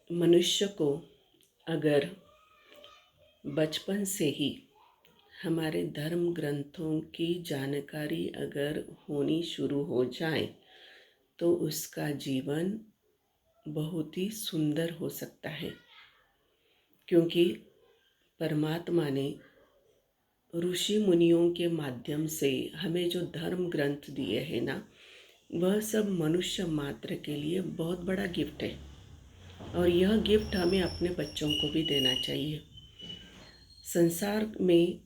मनुष्य को अगर बचपन से ही हमारे धर्म ग्रंथों की जानकारी अगर होनी शुरू हो जाए तो उसका जीवन बहुत ही सुंदर हो सकता है। क्योंकि परमात्मा ने ऋषि मुनियों के माध्यम से हमें जो धर्म ग्रंथ दिए हैं ना, वह सब मनुष्य मात्र के लिए बहुत बड़ा गिफ्ट है। और यह गिफ्ट हमें अपने बच्चों को भी देना चाहिए। संसार में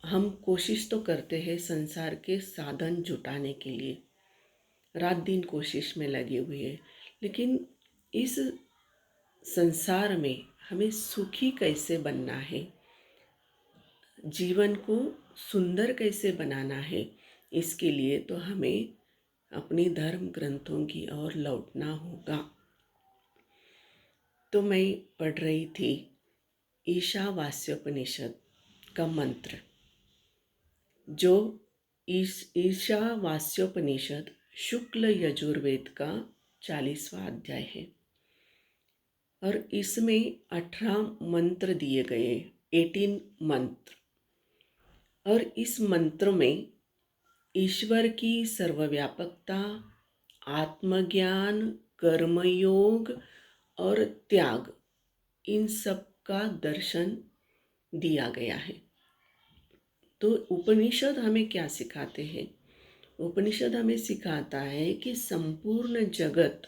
हम कोशिश तो करते हैं संसार के साधन जुटाने के लिए, रात दिन कोशिश में लगे हुए हैं, लेकिन इस संसार में हमें सुखी कैसे बनना है, जीवन को सुंदर कैसे बनाना है, इसके लिए तो हमें अपनी धर्म ग्रंथों की ओर लौटना होगा। तो मैं पढ़ रही थी ईशावास्योपनिषद का मंत्र, जो ईशावास्योपनिषद शुक्ल यजुर्वेद का 40वां अध्याय है। और इसमें 18 मंत्र दिए गए, 18 मंत्र। और इस मंत्र में ईश्वर की सर्वव्यापकता, आत्मज्ञान, कर्मयोग और त्याग, इन सब का दर्शन दिया गया है। तो उपनिषद हमें क्या सिखाते हैं? उपनिषद हमें सिखाता है कि संपूर्ण जगत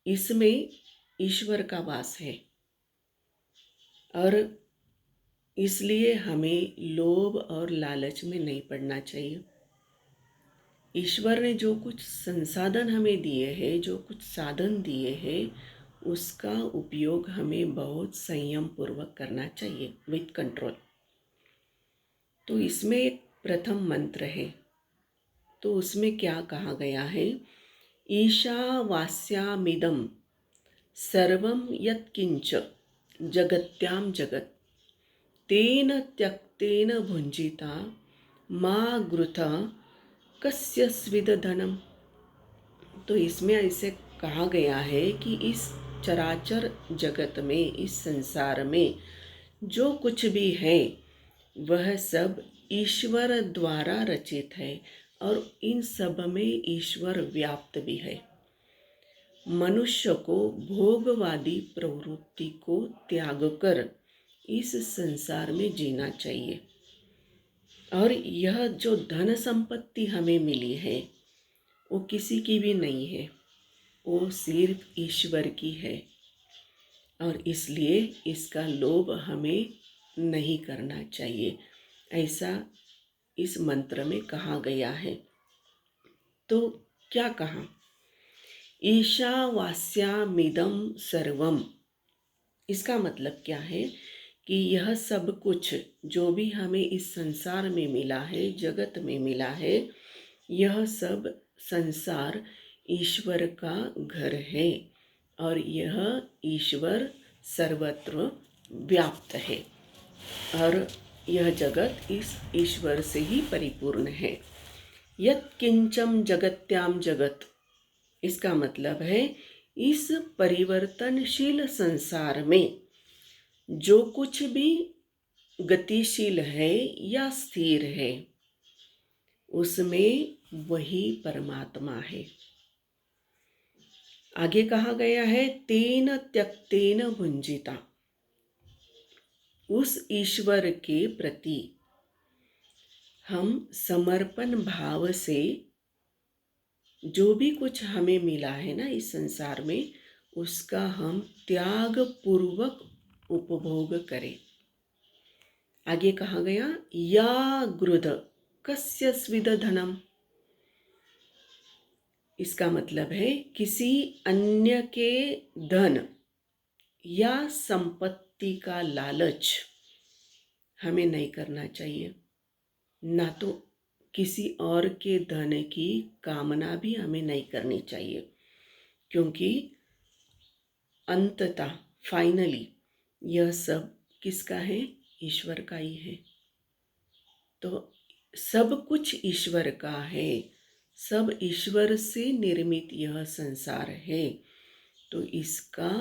इसमें ईश्वर का वास है, और इसलिए हमें लोभ और लालच में नहीं पड़ना चाहिए। ईश्वर ने जो कुछ संसाधन हमें दिए हैं, जो कुछ साधन दिए हैं, उसका उपयोग हमें बहुत संयम पूर्वक करना चाहिए, विथ कंट्रोल। तो इसमें एक प्रथम मंत्र है, तो उसमें क्या कहा गया है? ईशावास्यामिदं सर्वं यत्किंच जगत्यां जगत् तेन त्यक्तेन भुंजिता मा गृथा कस्य स्विद धनम। तो इसमें ऐसे कहा गया है कि इस चराचर जगत में, इस संसार में जो कुछ भी है वह सब ईश्वर द्वारा रचित है, और इन सब में ईश्वर व्याप्त भी है। मनुष्य को भोगवादी प्रवृत्ति को त्याग कर इस संसार में जीना चाहिए। और यह जो धन संपत्ति हमें मिली है वो किसी की भी नहीं है, वो सिर्फ ईश्वर की है, और इसलिए इसका लोभ हमें नहीं करना चाहिए, ऐसा इस मंत्र में कहा गया है। तो क्या कहा? ईशावास्यामिदं सर्वम, इसका मतलब क्या है कि यह सब कुछ जो भी हमें इस संसार में मिला है, जगत में मिला है, यह सब संसार ईश्वर का घर है, और यह ईश्वर सर्वत्र व्याप्त है, और यह जगत इस ईश्वर से ही परिपूर्ण है। यत्किंचम जगत्याम जगत, इसका मतलब है इस परिवर्तनशील संसार में जो कुछ भी गतिशील है या स्थिर है, उसमें वही परमात्मा है। आगे कहा गया है तेन त्यक्तेन भुंजिता, उस ईश्वर के प्रति हम समर्पण भाव से जो भी कुछ हमें मिला है ना इस संसार में, उसका हम त्याग पूर्वक उपभोग करें। आगे कहा गया या गृध कस्य स्विद धनम, इसका मतलब है किसी अन्य के धन या संपत्ति का लालच हमें नहीं करना चाहिए, ना तो किसी और के धन की कामना भी हमें नहीं करनी चाहिए, क्योंकि अंततः फाइनली यह सब किसका है? ईश्वर का ही है। तो सब कुछ ईश्वर का है, सब ईश्वर से निर्मित यह संसार है। तो इसका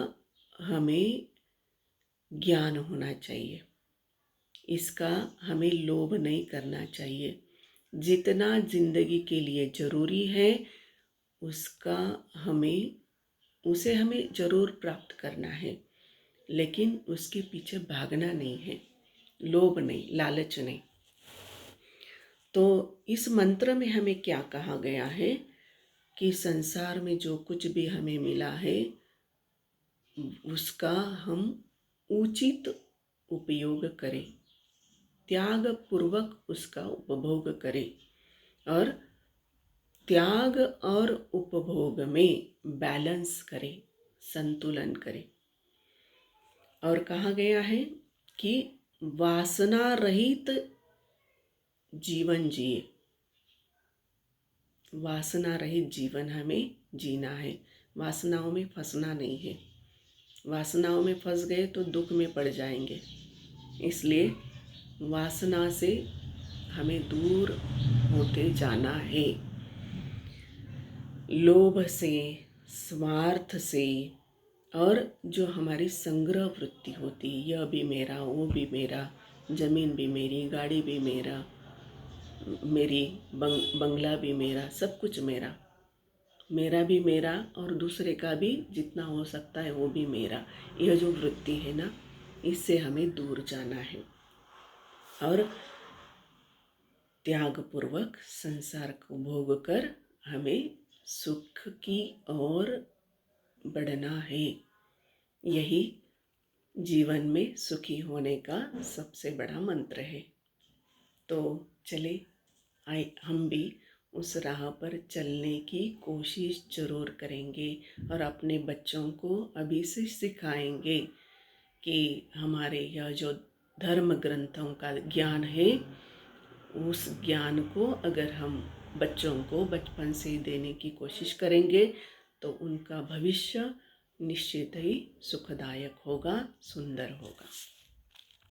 हमें ज्ञान होना चाहिए, इसका हमें लोभ नहीं करना चाहिए। जितना जिंदगी के लिए ज़रूरी है उसका हमें उसे हमें ज़रूर प्राप्त करना है, लेकिन उसके पीछे भागना नहीं है, लोभ नहीं, लालच नहीं। तो इस मंत्र में हमें क्या कहा गया है कि संसार में जो कुछ भी हमें मिला है उसका हम उचित उपयोग करें, त्याग पूर्वक उसका उपभोग करें और त्याग और उपभोग में बैलेंस करें, संतुलन करें। और कहा गया है कि वासना रहित जीवन जिए, वासना रहित जीवन हमें जीना है, वासनाओं में फंसना नहीं है। वासनाओं में फंस गए तो दुख में पड़ जाएंगे, इसलिए वासना से हमें दूर होते जाना है। लोभ से, स्वार्थ से और जो हमारी संग्रह वृत्ति होती, यह भी मेरा, वो भी मेरा, ज़मीन भी मेरी, गाड़ी भी मेरा, मेरी बंगला भी मेरा, सब कुछ मेरा, मेरा भी मेरा और दूसरे का भी जितना हो सकता है वो भी मेरा, यह जो वृत्ति है ना, इससे हमें दूर जाना है और त्यागपूर्वक संसार को भोग कर हमें सुख की ओर बढ़ना है। यही जीवन में सुखी होने का सबसे बड़ा मंत्र है। तो चले आए हम भी उस राह पर चलने की कोशिश ज़रूर करेंगे और अपने बच्चों को अभी से सिखाएंगे कि हमारे यह जो धर्म ग्रंथों का ज्ञान है उस ज्ञान को अगर हम बच्चों को बचपन से देने की कोशिश करेंगे तो उनका भविष्य निश्चित ही सुखदायक होगा, सुंदर होगा।